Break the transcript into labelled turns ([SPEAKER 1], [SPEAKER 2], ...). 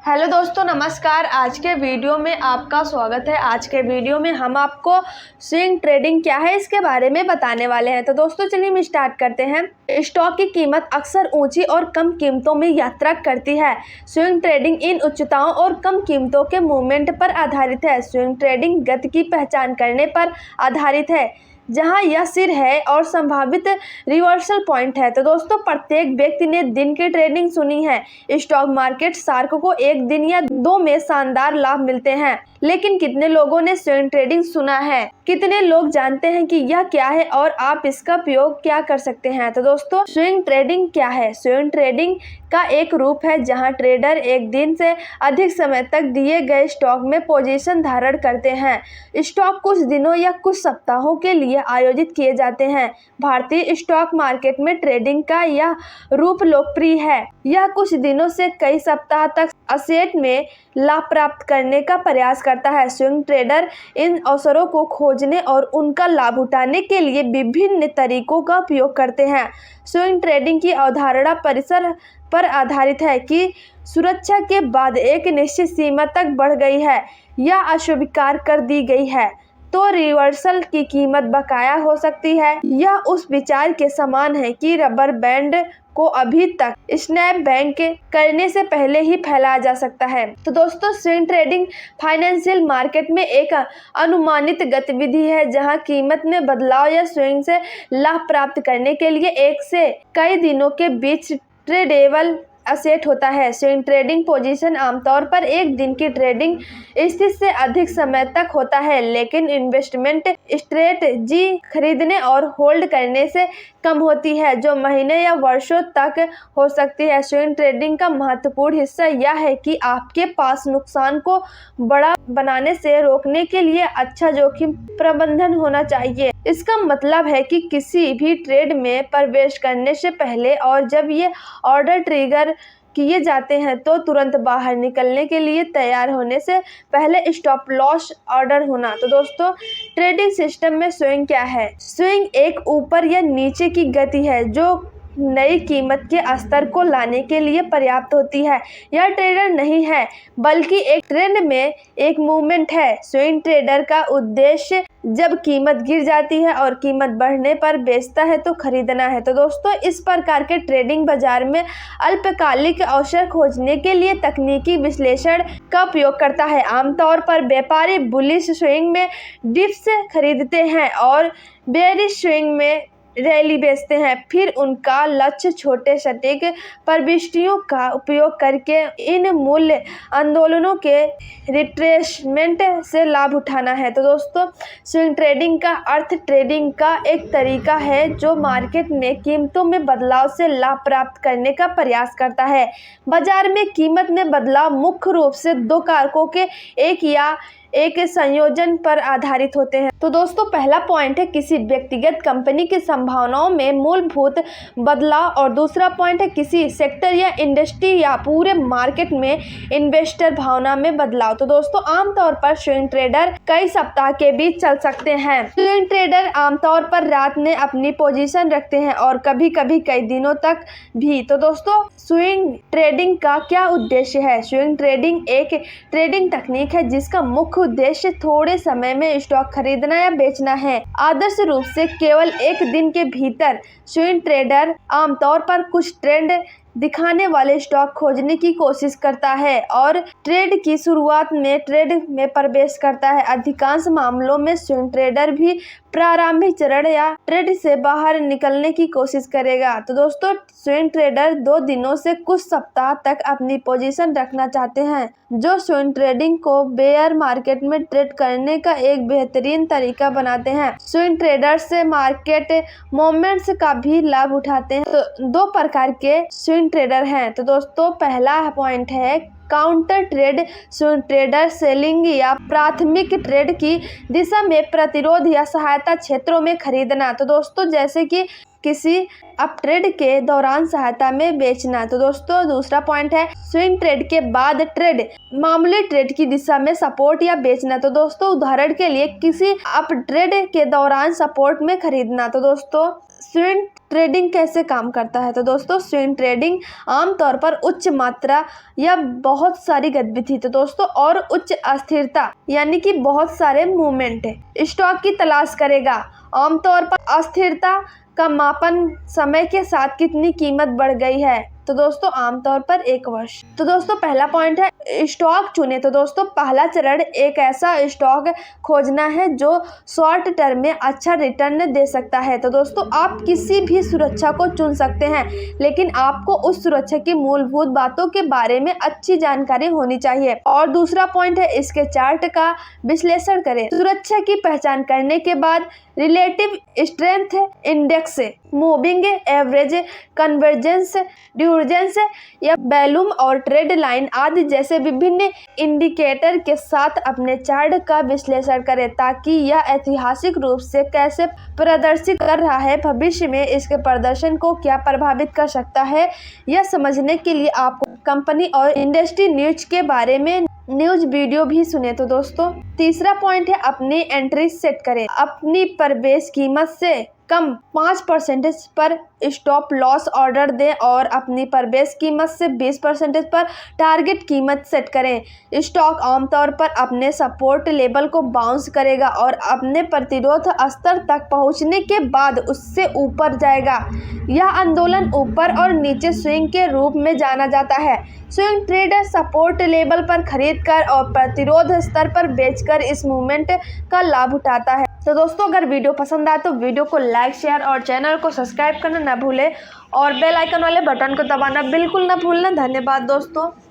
[SPEAKER 1] Hello दोस्तों, नमस्कार। आज के वीडियो में आपका स्वागत है। आज के वीडियो में हम आपको स्विंग ट्रेडिंग क्या है इसके बारे में बताने वाले हैं। तो दोस्तों चलिए हम स्टार्ट करते हैं। स्टॉक की कीमत अक्सर ऊंची और कम कीमतों में यात्रा करती है। स्विंग ट्रेडिंग इन उच्चताओं और कम कीमतों के मूवमेंट पर आधारित है। स्विंग ट्रेडिंग गति की पहचान करने पर आधारित है, जहां यह सिर है और संभावित रिवर्सल पॉइंट है। तो दोस्तों प्रत्येक व्यक्ति ने दिन की ट्रेडिंग सुनी है। स्टॉक मार्केट शार्क को एक दिन या दो में शानदार लाभ मिलते हैं, लेकिन कितने लोगों ने स्विंग ट्रेडिंग सुना है? कितने लोग जानते हैं कि यह क्या है और आप इसका प्रयोग क्या कर सकते हैं? तो दोस्तों स्विंग ट्रेडिंग क्या है? स्विंग ट्रेडिंग का एक रूप है जहां ट्रेडर एक दिन से अधिक समय तक दिए गए स्टॉक में पोजीशन धारण करते हैं। स्टॉक कुछ दिनों या कुछ सप्ताहों के लिए आयोजित किए जाते हैं। भारतीय स्टॉक मार्केट में ट्रेडिंग का यह रूप लोकप्रिय है। यह कुछ दिनों से कई सप्ताह तक असेट में लाभ प्राप्त करने का प्रयास करता है। स्विंग ट्रेडर इन अवसरों को खोजने और उनका लाभ उठाने के लिए विभिन्न तरीकों का उपयोग करते हैं। स्विंग ट्रेडिंग की अवधारणा परिसर पर आधारित है कि सुरक्षा के बाद एक निश्चित सीमा तक बढ़ गई है या अस्वीकार कर दी गई है तो रिवर्सल की कीमत बकाया हो सकती है। यह उस विचार के समान है कि रबर बैंड को अभी तक स्नैप बैंक करने से पहले ही फैलाया जा सकता है। तो दोस्तों स्विंग ट्रेडिंग फाइनेंशियल मार्केट में एक अनुमानित गतिविधि है जहां कीमत में बदलाव या स्विंग से लाभ प्राप्त करने के लिए एक से कई दिनों के बीच ट्रेडेबल असेट होता है। स्विंग ट्रेडिंग पोजीशन आमतौर पर एक दिन की ट्रेडिंग स्थिति से अधिक समय तक होता है, लेकिन इन्वेस्टमेंट स्ट्रेटजी खरीदने और होल्ड करने से कम होती है, जो महीने या वर्षों तक हो सकती है। स्विंग ट्रेडिंग का महत्वपूर्ण हिस्सा यह है कि आपके पास नुकसान को बड़ा बनाने से रोकने के लिए अच्छा जोखिम प्रबंधन होना चाहिए। इसका मतलब है कि किसी भी ट्रेड में प्रवेश करने से पहले और जब ये ऑर्डर ट्रिगर किए जाते हैं तो तुरंत बाहर निकलने के लिए तैयार होने से पहले स्टॉप लॉस ऑर्डर होना। तो दोस्तों ट्रेडिंग सिस्टम में स्विंग क्या है? स्विंग एक ऊपर या नीचे की गति है जो नई कीमत के स्तर को लाने के लिए पर्याप्त होती है। यह ट्रेडर नहीं है बल्कि एक ट्रेंड में एक मूवमेंट है। स्विंग ट्रेडर का उद्देश्य जब कीमत गिर जाती है और कीमत बढ़ने पर बेचता है तो खरीदना है। तो दोस्तों इस प्रकार के ट्रेडिंग बाजार में अल्पकालिक अवसर खोजने के लिए तकनीकी विश्लेषण का उपयोग करता है। आमतौर पर व्यापारी बुलिश स्विंग में डिप्स खरीदते हैं और बेयरिश स्विंग में रैली बेचते हैं। फिर उनका लक्ष्य छोटे सटीक प्रविष्टियों का उपयोग करके इन मूल्य आंदोलनों के रिट्रेसमेंट से लाभ उठाना है। तो दोस्तों स्विंग ट्रेडिंग का अर्थ ट्रेडिंग का एक तरीका है जो मार्केट में कीमतों में बदलाव से लाभ प्राप्त करने का प्रयास करता है। बाजार में कीमत में बदलाव मुख्य रूप से दो कारकों के एक संयोजन पर आधारित होते हैं। तो दोस्तों पहला पॉइंट है किसी व्यक्तिगत कंपनी की संभावनाओं में मूलभूत बदलाव और दूसरा पॉइंट है किसी सेक्टर या इंडस्ट्री या पूरे मार्केट में इन्वेस्टर भावना में बदलाव। तो दोस्तों आमतौर पर स्विंग ट्रेडर कई सप्ताह के बीच चल सकते हैं। स्विंग ट्रेडर आमतौर पर रात में अपनी पोजीशन रखते हैं और कभी कभी कई दिनों तक भी। तो दोस्तों स्विंग ट्रेडिंग का क्या उद्देश्य है? स्विंग ट्रेडिंग एक ट्रेडिंग तकनीक है जिसका मुख्य उद्देश्य थोड़े समय में स्टॉक खरीदना या बेचना है। आदर्श रूप से केवल एक दिन के भीतर स्विंग ट्रेडर आमतौर पर कुछ ट्रेंड दिखाने वाले स्टॉक खोजने की कोशिश करता है और ट्रेड की शुरुआत में ट्रेड में प्रवेश करता है। अधिकांश मामलों में स्विंग ट्रेडर भी प्रारंभिक चरण या ट्रेड से बाहर निकलने की कोशिश करेगा। तो दोस्तों स्विंग ट्रेडर 2 दिनों से कुछ सप्ताह तक अपनी पोजीशन रखना चाहते हैं, जो स्विंग ट्रेडिंग को बेयर मार्केट में ट्रेड करने का एक बेहतरीन तरीका बनाते हैं। स्विंग ट्रेडर्स से मार्केट मोमेंट्स का भी लाभ उठाते हैं। तो 2 प्रकार के स्विंग ट्रेडर हैं। तो दोस्तों पहला पॉइंट है counter trade. Swing trader selling या प्राथमिक ट्रेड की दिशा में प्रतिरोध या सहायता क्षेत्रों में खरीदना। तो दोस्तों जैसे कि किसी अपट्रेड के दौरान सहायता में बेचना। तो दोस्तों दूसरा पॉइंट है स्विंग ट्रेड के बाद ट्रेड, मामूली ट्रेड की दिशा में सपोर्ट या बेचना। तो दोस्तों उदाहरण के लिए किसी अपट्रेड के दौरान सपोर्ट में खरीदना। तो दोस्तों स्विंग ट्रेडिंग कैसे काम करता है? तो दोस्तों स्विंग ट्रेडिंग आमतौर पर उच्च मात्रा या बहुत सारी गतिविधि, तो दोस्तों और उच्च अस्थिरता यानी कि बहुत सारे मूवमेंट स्टॉक की तलाश करेगा। आमतौर पर अस्थिरता का मापन समय के साथ कितनी कीमत बढ़ गई है। तो दोस्तों आमतौर पर 1 वर्ष। तो दोस्तों पहला पॉइंट है स्टॉक चुने। तो दोस्तों पहला चरण एक ऐसा स्टॉक खोजना है जो शॉर्ट टर्म में अच्छा रिटर्न दे सकता है। तो दोस्तों आप किसी भी सुरक्षा को चुन सकते हैं, लेकिन आपको उस सुरक्षा की मूलभूत बातों के बारे में अच्छी जानकारी होनी चाहिए। और दूसरा पॉइंट है इसके चार्ट का विश्लेषण करें। सुरक्षा की पहचान करने के बाद relative strength index, moving average, convergence, ड्यूरेंस या वॉल्यूम और ट्रेंड लाइन आदि जैसे विभिन्न इंडिकेटर के साथ अपने चार्ट का विश्लेषण करें ताकि यह ऐतिहासिक रूप से कैसे प्रदर्शित कर रहा है, भविष्य में इसके प्रदर्शन को क्या प्रभावित कर सकता है। यह समझने के लिए आपको कंपनी और इंडस्ट्री न्यूज के बारे में न्यूज वीडियो भी सुने। तो दोस्तों तीसरा पॉइंट है अपनी एंट्री सेट करें। अपनी प्रवेश कीमत से कम 5% पर स्टॉप लॉस ऑर्डर दें और अपनी प्रवेश कीमत से 20% पर टारगेट कीमत सेट करें। स्टॉक आमतौर पर अपने सपोर्ट लेवल को बाउंस करेगा और अपने प्रतिरोध स्तर तक पहुंचने के बाद उससे ऊपर जाएगा। यह आंदोलन ऊपर और नीचे स्विंग के रूप में जाना जाता है। स्विंग ट्रेडर सपोर्ट लेवल पर खरीदकर और प्रतिरोध स्तर पर बेचकर इस मूवमेंट का लाभ उठाता है। तो दोस्तों अगर वीडियो पसंद आए तो वीडियो को लाइक, शेयर और चैनल को सब्सक्राइब करना ना भूलें और बेल आइकन वाले बटन को दबाना बिल्कुल ना भूलना। धन्यवाद दोस्तों।